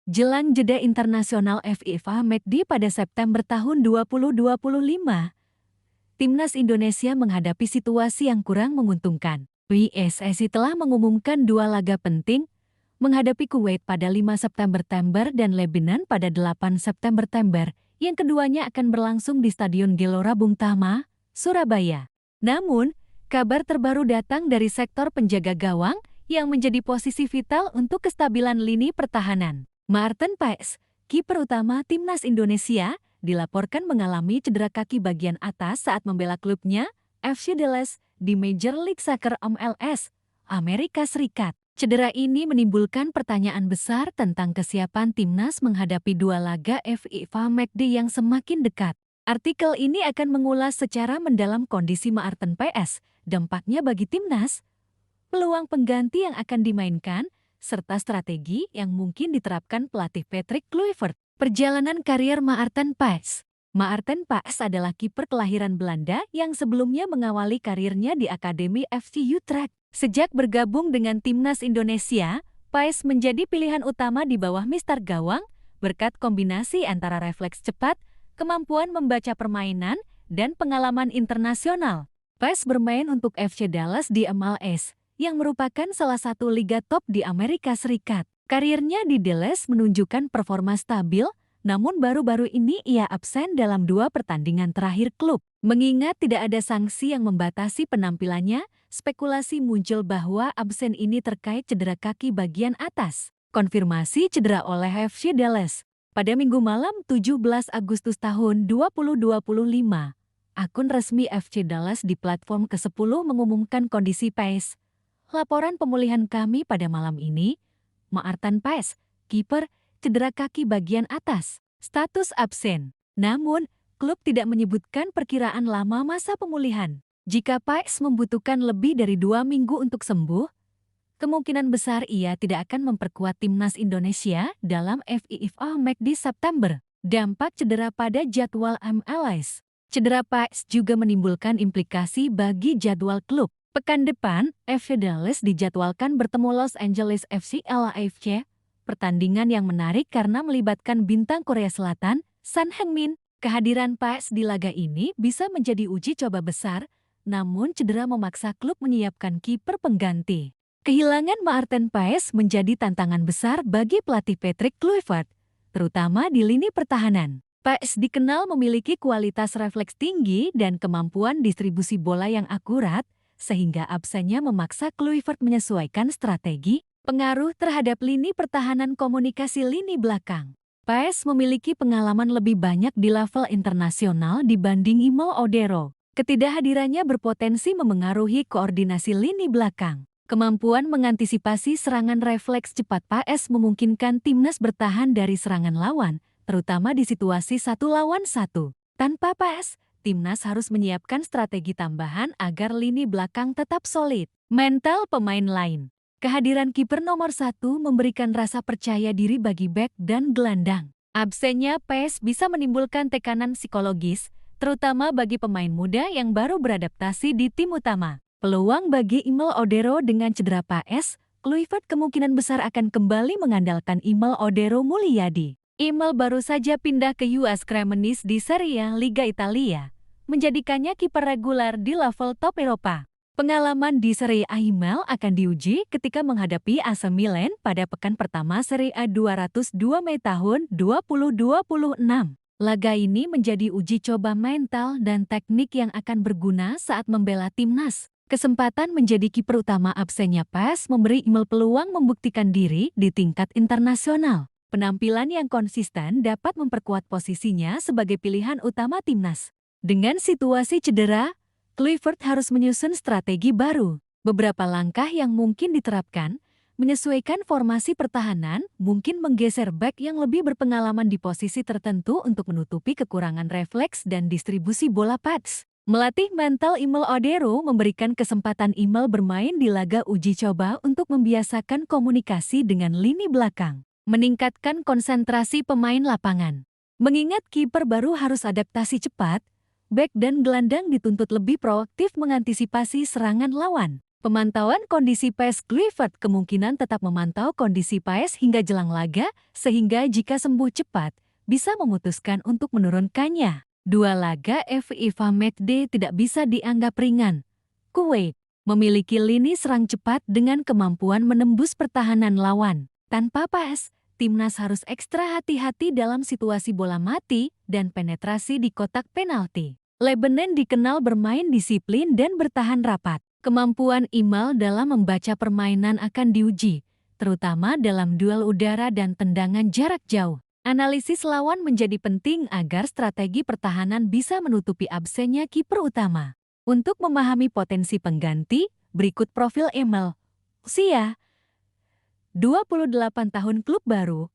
Jelang jeda internasional FIFA McD pada September tahun 2025, Timnas Indonesia menghadapi situasi yang kurang menguntungkan. PSSI telah mengumumkan dua laga penting menghadapi Kuwait pada 5 September dan Lebanon pada 8 September. Yang keduanya akan berlangsung di Stadion Gelora Bung Tomo, Surabaya. Namun, kabar terbaru datang dari sektor penjaga gawang yang menjadi posisi vital untuk kestabilan lini pertahanan. Maarten Paes, kiper utama Timnas Indonesia, dilaporkan mengalami cedera kaki bagian atas saat membela klubnya, FC Dallas, di Major League Soccer MLS, Amerika Serikat. Cedera ini menimbulkan pertanyaan besar tentang kesiapan Timnas menghadapi dua laga FIFA McD yang semakin dekat. Artikel ini akan mengulas secara mendalam kondisi Maarten Paes, dampaknya bagi Timnas, peluang pengganti yang akan dimainkan, serta strategi yang mungkin diterapkan pelatih Patrick Kluivert. Perjalanan karier Maarten Paes. Maarten Paes adalah kiper kelahiran Belanda yang sebelumnya mengawali karirnya di Akademi FC Utrecht. Sejak bergabung dengan Timnas Indonesia, Paes menjadi pilihan utama di bawah Mister Gawang berkat kombinasi antara refleks cepat, kemampuan membaca permainan, dan pengalaman internasional. Paes bermain untuk FC Dallas di MLS, yang merupakan salah satu liga top di Amerika Serikat. Karirnya di Dallas menunjukkan performa stabil, namun baru-baru ini ia absen dalam 2 pertandingan terakhir klub. Mengingat tidak ada sanksi yang membatasi penampilannya, spekulasi muncul bahwa absen ini terkait cedera kaki bagian atas. Konfirmasi cedera oleh FC Dallas. Pada Minggu malam 17 Agustus tahun 2025, akun resmi FC Dallas di platform ke-10 mengumumkan kondisi Paes. Laporan pemulihan kami pada malam ini, Maarten Paes, kiper, cedera kaki bagian atas, status absen. Namun, klub tidak menyebutkan perkiraan lama masa pemulihan. Jika Paes membutuhkan lebih dari 2 minggu untuk sembuh, kemungkinan besar ia tidak akan memperkuat Timnas Indonesia dalam FIFA McD September. Dampak cedera pada jadwal MLS. Cedera Paes juga menimbulkan implikasi bagi jadwal klub. Pekan depan, FC Dallas dijadwalkan bertemu Los Angeles FC LAFC, pertandingan yang menarik karena melibatkan bintang Korea Selatan, Son Heung-min. Kehadiran Paes di laga ini bisa menjadi uji coba besar, namun cedera memaksa klub menyiapkan kiper pengganti. Kehilangan Maarten Paes menjadi tantangan besar bagi pelatih Patrick Kluivert, terutama di lini pertahanan. Paes dikenal memiliki kualitas refleks tinggi dan kemampuan distribusi bola yang akurat, sehingga absennya memaksa Kluivert menyesuaikan strategi, pengaruh terhadap lini pertahanan komunikasi lini belakang. Paes memiliki pengalaman lebih banyak di level internasional dibanding Imel Odero. Ketidakhadirannya berpotensi memengaruhi koordinasi lini belakang. Kemampuan mengantisipasi serangan refleks cepat Paes memungkinkan Timnas bertahan dari serangan lawan, terutama di situasi 1 lawan 1. Tanpa Paes, Timnas harus menyiapkan strategi tambahan agar lini belakang tetap solid. Mental pemain lain. Kehadiran kiper nomor 1 memberikan rasa percaya diri bagi bek dan gelandang. Absennya Paes bisa menimbulkan tekanan psikologis, terutama bagi pemain muda yang baru beradaptasi di tim utama. Peluang bagi Imel Odero dengan cedera Paes, Kluivert kemungkinan besar akan kembali mengandalkan Imel Odero Mulyadi. Imel baru saja pindah ke US Cremonese di Serie A Liga Italia, menjadikannya kiper reguler di level top Eropa. Pengalaman di Serie A Imel akan diuji ketika menghadapi AC Milan pada pekan pertama Serie A 202 Mei tahun 2026. Laga ini menjadi uji coba mental dan teknik yang akan berguna saat membela Timnas. Kesempatan menjadi kiper utama absennya Paes memberi Imel peluang membuktikan diri di tingkat internasional. Penampilan yang konsisten dapat memperkuat posisinya sebagai pilihan utama Timnas. Dengan situasi cedera, Kluivert harus menyusun strategi baru. Beberapa langkah yang mungkin diterapkan, menyesuaikan formasi pertahanan, mungkin menggeser bek yang lebih berpengalaman di posisi tertentu untuk menutupi kekurangan refleks dan distribusi bola Paes. Melatih mental Imel Odero memberikan kesempatan Imel bermain di laga uji coba untuk membiasakan komunikasi dengan lini belakang. Meningkatkan konsentrasi pemain lapangan. Mengingat kiper baru harus adaptasi cepat, bek dan gelandang dituntut lebih proaktif mengantisipasi serangan lawan. Pemantauan kondisi PES Kluivert kemungkinan tetap memantau kondisi PES hingga jelang laga, sehingga jika sembuh cepat, bisa memutuskan untuk menurunkannya. 2 laga FIFA Matchday tidak bisa dianggap ringan. Kuwait memiliki lini serang cepat dengan kemampuan menembus pertahanan lawan. Tanpa PES, timnas harus ekstra hati-hati dalam situasi bola mati dan penetrasi di kotak penalti. Lebanon dikenal bermain disiplin dan bertahan rapat. Kemampuan Imal dalam membaca permainan akan diuji, terutama dalam duel udara dan tendangan jarak jauh. Analisis lawan menjadi penting agar strategi pertahanan bisa menutupi absennya kiper utama. Untuk memahami potensi pengganti, berikut profil Imal. Usia 28 tahun, klub baru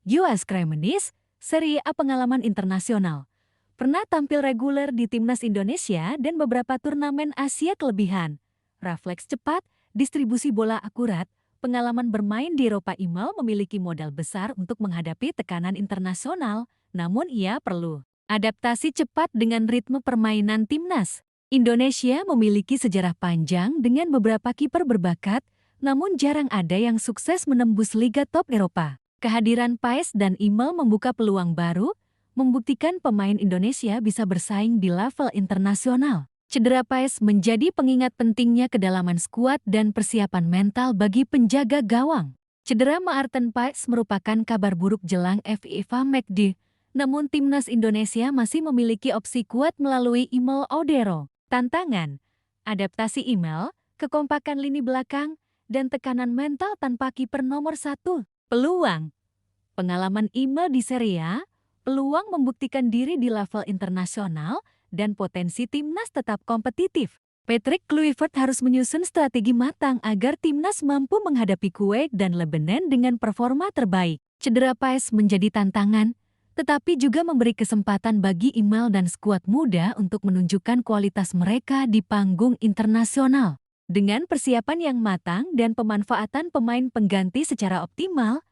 US Cremonese, Serie A, pengalaman internasional. Pernah tampil reguler di timnas Indonesia dan beberapa turnamen Asia kelebihan. Refleks cepat, distribusi bola akurat, pengalaman bermain di Eropa. Imal memiliki modal besar untuk menghadapi tekanan internasional, namun ia perlu adaptasi cepat dengan ritme permainan timnas. Indonesia memiliki sejarah panjang dengan beberapa kiper berbakat, namun jarang ada yang sukses menembus liga top Eropa. Kehadiran PES dan Imal membuka peluang baru, membuktikan pemain Indonesia bisa bersaing di level internasional. Cedera PES menjadi pengingat pentingnya kedalaman skuad dan persiapan mental bagi penjaga gawang. Cedera Maarten Paes merupakan kabar buruk jelang FIFA Matchday, namun timnas Indonesia masih memiliki opsi kuat melalui Imal Odero. Tantangan, adaptasi Imal, kekompakan lini belakang, dan tekanan mental tanpa kiper nomor 1. Peluang, pengalaman Imal di Serie A, peluang membuktikan diri di level internasional, dan potensi timnas tetap kompetitif. Patrick Kluivert harus menyusun strategi matang agar timnas mampu menghadapi Kuwait dan Lebanon dengan performa terbaik. Cedera PES menjadi tantangan, tetapi juga memberi kesempatan bagi Imal dan skuad muda untuk menunjukkan kualitas mereka di panggung internasional. Dengan persiapan yang matang dan pemanfaatan pemain pengganti secara optimal,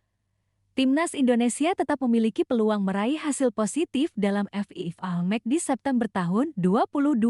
timnas Indonesia tetap memiliki peluang meraih hasil positif dalam FIFA Matchday September tahun 2025.